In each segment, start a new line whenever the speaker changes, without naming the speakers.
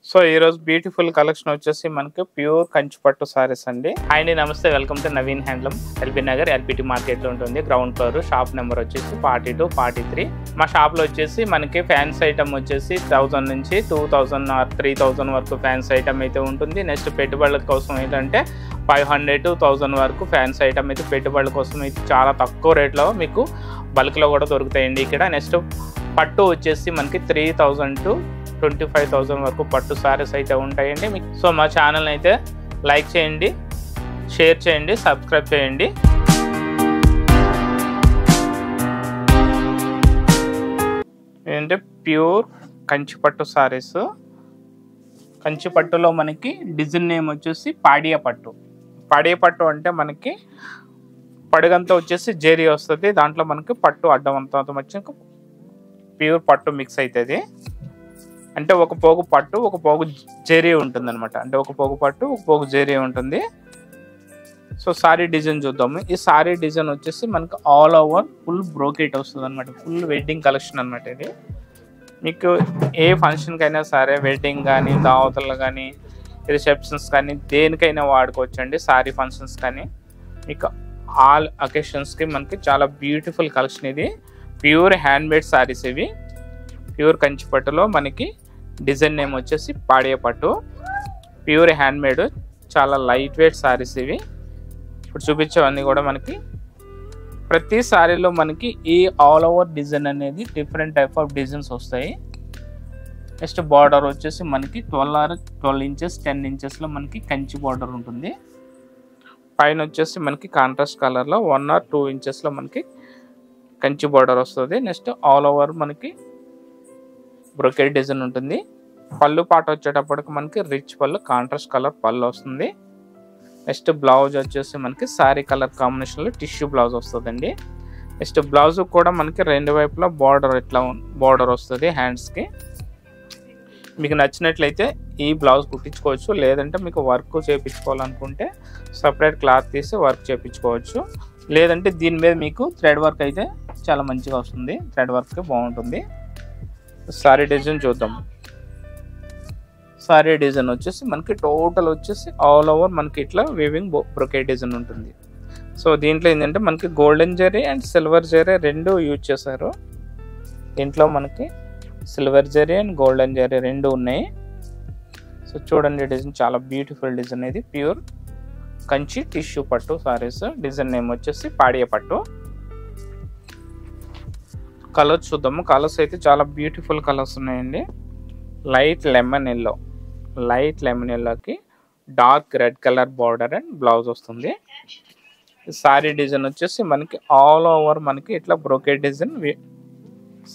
So ఈ రోజు beautiful collection వచ్చేసి మనకి ప్యూర్ కంచి పట్టు సారీస్ అండి. హాయ్ అండి, నమస్తే, welcome to Naveen handloom. LB Nagar LPT market లో ఉంటుంది. గ్రౌండ్ ఫ్లోర్, షాప్ నెంబర్ వచ్చేసి 42, 43. మా షాప్ లో వచ్చేసి మనకి ఫ్యాన్స్ ఐటమ్ వచ్చేసి 1000 నుంచి 2000 ఆర్ 3000 వరకు ఫ్యాన్స్ ఐటమ్ అయితే ఉంటుంది. నెక్స్ట్ పెట్టుబడుల కోసం ఏంటంటే 500 to 1000 వరకు ఫ్యాన్స్ ఐటమ్ అయితే పెట్టుబడుల కోసం అయితే చాలా తక్కువ రేట్లో మీకు బల్క్ లో కూడా దొరుకుతాయండి ఇక్కడ. నెక్స్ట్ పట్టు వచ్చేసి మనకి 3000 to 25,000 వరకు పట్టు సారీస్ అయితే ఉంటాయండి మీకు. సో మా ఛానల్ అయితే లైక్ చేయండి, షేర్ చేయండి, సబ్స్క్రైబ్ చేయండి. ఏంటంటే ప్యూర్ కంచి పట్టు సారీస్. కంచి పట్టులో మనకి డిజైన్ నేమ్ వచ్చేసి పాడియా పట్టు. పాడియా పట్టు అంటే మనకి పడుగంతా వచ్చేసి జేరీ వస్తుంది, దాంట్లో మనకి పట్టు అడ్డం అంతా వచ్చి ప్యూర్ పట్టు మిక్స్ అవుతుంది. అంటే ఒక పోగు పట్టు, ఒక పోగు జెరీ ఉంటుంది అనమాట. అంటే ఒక పోగు పట్టు, ఒక పోగు జెరీ ఉంటుంది. సో సారీ డిజైన్ చూద్దాము. ఈ సారీ డిజైన్ వచ్చేసి మనకి ఆల్ ఓవర్ ఫుల్ బ్రోకెట్ వస్తుంది అనమాట. ఫుల్ వెడ్డింగ్ కలెక్షన్ అనమాట ఇది. మీకు ఏ ఫంక్షన్కి అయినా సరే, వెడ్డింగ్ కానీ, దావతలు కానీ, రిసెప్షన్స్ కానీ, దేనికైనా వాడుకోవచ్చు అండి. సారీ ఫంక్షన్స్ కానీ మీకు ఆల్ అకేషన్స్కి మనకి చాలా బ్యూటిఫుల్ కలెక్షన్ ఇది. ప్యూర్ హ్యాండ్మేడ్ సారీస్ ఇవి. ప్యూర్ కంచి పట్టులో మనకి డిజైన్ నేమ్ వచ్చేసి పాడియా పట్టు. ప్యూర్ హ్యాండ్మేడ్, చాలా లైట్ వెయిట్ సారీస్ ఇవి. ఇప్పుడు చూపించేవన్నీ కూడా మనకి ప్రతి సారీలో మనకి ఈ ఆల్ ఓవర్ డిజైన్ అనేది డిఫరెంట్ టైప్ ఆఫ్ డిజైన్స్ వస్తాయి. నెక్స్ట్ బార్డర్ వచ్చేసి మనకి 12 ఇంచెస్ 10 ఇంచెస్లో మనకి కంచి బార్డర్ ఉంటుంది. పైన వచ్చేసి మనకి కాంట్రాస్ట్ కలర్లో 1 or 2 ఇంచెస్లో మనకి కంచి బార్డర్ వస్తుంది. నెక్స్ట్ ఆల్ ఓవర్ మనకి బ్రోకెట్ డిజైన్ ఉంటుంది. పళ్ళు పాట వచ్చేటప్పటికి మనకి రిచ్ పళ్ళు, కాంట్రాస్ట్ కలర్ పళ్ళు వస్తుంది. నెక్స్ట్ బ్లౌజ్ వచ్చేసి మనకి సారీ కలర్ కాంబినేషన్లో టిష్యూ బ్లౌజ్ వస్తుందండి. నెక్స్ట్ బ్లౌజ్ కూడా మనకి రెండు వైపులా బార్డర్ ఇట్లా బార్డర్ వస్తుంది హ్యాండ్స్కి. మీకు నచ్చినట్లయితే ఈ బ్లౌజ్ కుట్టించుకోవచ్చు, లేదంటే మీకు వర్క్ చేయించుకోవాలనుకుంటే సపరేట్ క్లాత్ తీసి వర్క్ చేయించుకోవచ్చు. లేదంటే దీని మీద మీకు థ్రెడ్ వర్క్ అయితే చాలా మంచిగా వస్తుంది. థ్రెడ్ వర్క్ బాగుంటుంది. సారీ డిజైన్ చూద్దాం. సారీ డిజైన్ వచ్చేసి మనకి టోటల్ వచ్చేసి ఆల్ ఓవర్ మనకి ఇట్లా వీవింగ్ బ్రోకెట్ డిజైన్ ఉంటుంది. సో దీంట్లో ఏంటంటే మనకి golden zari and silver zari రెండు యూజ్ చేశారు. దీంట్లో మనకి silver zari and golden zari రెండు ఉన్నాయి. సో చూడండి, డిజైన్ చాలా బ్యూటిఫుల్ డిజైన్. ఇది ప్యూర్ కంచి టిష్యూ పట్టు సారీస్. డిజైన్ నేమ్ వచ్చేసి పాడియా పట్టు. కలర్స్ చూద్దాము. కలర్స్ అయితే చాలా బ్యూటిఫుల్ కలర్స్ ఉన్నాయండి. Light lemon yellow, light lemon ఎల్లోకి dark red colour border and blouse వస్తుంది. సారీ డిజైన్ వచ్చేసి మనకి ఆల్ ఓవర్ మనకి ఇట్లా బ్రోకెట్ డిజైన్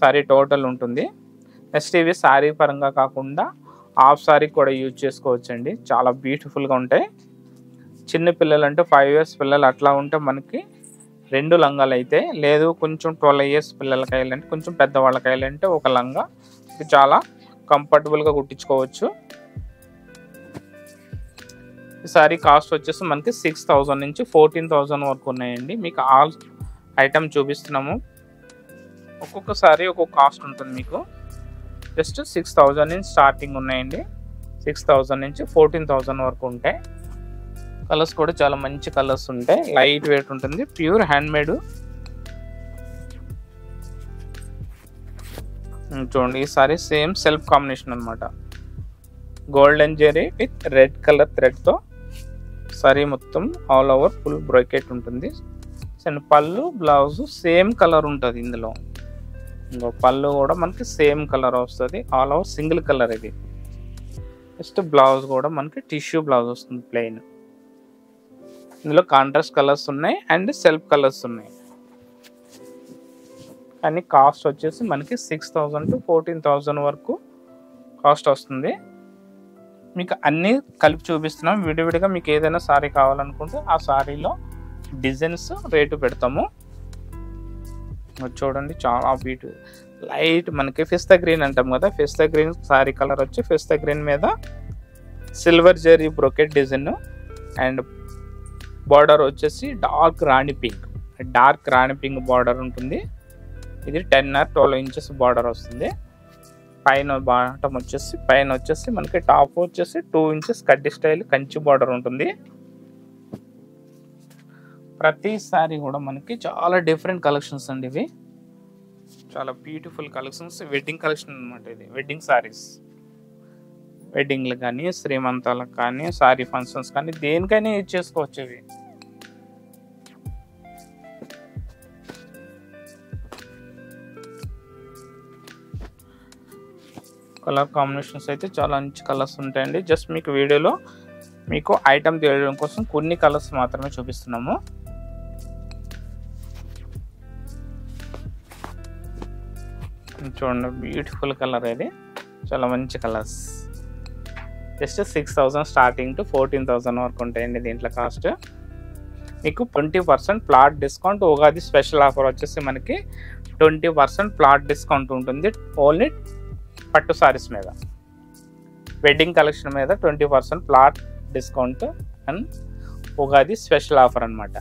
సారీ టోటల్ ఉంటుంది. నెక్స్ట్ ఇవి సారీ పరంగా కాకుండా హాఫ్ సారీ కూడా యూజ్ చేసుకోవచ్చండి. చాలా బ్యూటిఫుల్గా ఉంటాయి. చిన్న పిల్లలు అంటే 5 years పిల్లలు అట్లా ఉంటే మనకి 2 లంగాలు అయితే, లేదు కొంచెం 12 years పిల్లలకి అయ్యాలంటే, కొంచెం పెద్దవాళ్ళకి అయ్యాలంటే ఒక లంగా చాలా కంఫర్టబుల్గా కుట్టించుకోవచ్చు. ఈ సారీ కాస్ట్ వచ్చేసి మనకి 6000 నుంచి 14,000 వరకు ఉన్నాయండి. మీకు ఆల్ ఐటమ్ చూపిస్తున్నాము. ఒక్కొక్క సారీ ఒక్కొక్క కాస్ట్ ఉంటుంది. మీకు జస్ట్ 6000 నుంచి స్టార్టింగ్ ఉన్నాయండి. 6000 నుంచి 14,000 వరకు ఉంటాయి. కలర్స్ కూడా చాలా మంచి కలర్స్ ఉంటాయి. లైట్ వెయిట్ ఉంటుంది. Pure handmade. చూడండి, ఈ సారీ సేమ్ సెల్ఫ్ కాంబినేషన్ అనమాట. Golden zari with red colour థ్రెడ్తో సారీ మొత్తం ఆల్ ఓవర్ ఫుల్ బ్రోకెట్ ఉంటుంది. పళ్ళు బ్లౌజ్ సేమ్ కలర్ ఉంటుంది. ఇందులో పళ్ళు కూడా మనకి సేమ్ కలర్ వస్తుంది. ఆల్ ఓవర్ సింగిల్ కలర్ ఇది. నెక్స్ట్ బ్లౌజ్ కూడా మనకి టిష్యూ బ్లౌజ్ వస్తుంది ప్లెయిన్. ఇందులో కాంట్రాస్ట్ కలర్స్ ఉన్నాయి అండ్ సెల్ఫ్ కలర్స్ ఉన్నాయి. కానీ కాస్ట్ వచ్చేసి మనకి 6000 to 14,000 వరకు కాస్ట్ వస్తుంది. మీకు అన్నీ కలిపి చూపిస్తున్నాం. విడివిడిగా మీకు ఏదైనా సారీ కావాలనుకుంటే ఆ సారీలో డిజైన్స్ రేటు పెడతాము. చూడండి, చాలా బ్యూటిఫుల్ లైట్ మనకి పిస్తా గ్రీన్ అంటాం కదా. పిస్తా గ్రీన్ సారీ కలర్ వచ్చి పిస్తా గ్రీన్ మీద silver zari brocade design and border వచ్చేసి డార్క్ రాణి పింక్ బార్డర్ ఉంటుంది. ఇది 10 or 12 ఇంచెస్ బార్డర్ వస్తుంది. పైన బాటమ్ వచ్చేసి పైన వచ్చేసి మనకి టాప్ వచ్చేసి 2 ఇంచెస్ కడ్డీ స్టైల్ కంచి బార్డర్ ఉంటుంది. ప్రతిసారి కూడా మనకి చాలా డిఫరెంట్ కలెక్షన్స్ అండి. ఇవి చాలా బ్యూటిఫుల్ కలెక్షన్స్. వెడ్డింగ్ కలెక్షన్ అనమాట. ఇది వెడ్డింగ్ సారీస్. వెడ్డింగ్లు కానీ శ్రీమంతాలకు కానీ సారీ ఫంక్షన్స్ కానీ దేనికైనా యూజ్ చేసుకోవచ్చు. ఇవి కలర్ కాంబినేషన్స్ అయితే చాలా మంచి కలర్స్ ఉంటాయండి. జస్ట్ మీకు వీడియోలో మీకు ఐటమ్ తెలియడం కోసం కొన్ని కలర్స్ మాత్రమే చూపిస్తున్నాము. చూడండి బ్యూటిఫుల్ కలర్. ఇది చాలా మంచి కలర్స్. జస్ట్ 6,000 స్టార్టింగ్ టు 14,000 వరకు ఉంటాయండి దీంట్లో కాస్ట్. మీకు 20% plot discount. Ugadi special offer వచ్చేసి మనకి 20% ప్లాట్ డిస్కౌంట్ ఉంటుంది ఓన్లీ పట్టు సారీస్ మీద. వెడ్డింగ్ కలెక్షన్ మీద 20% plot discount and Ugadi special offer అనమాట.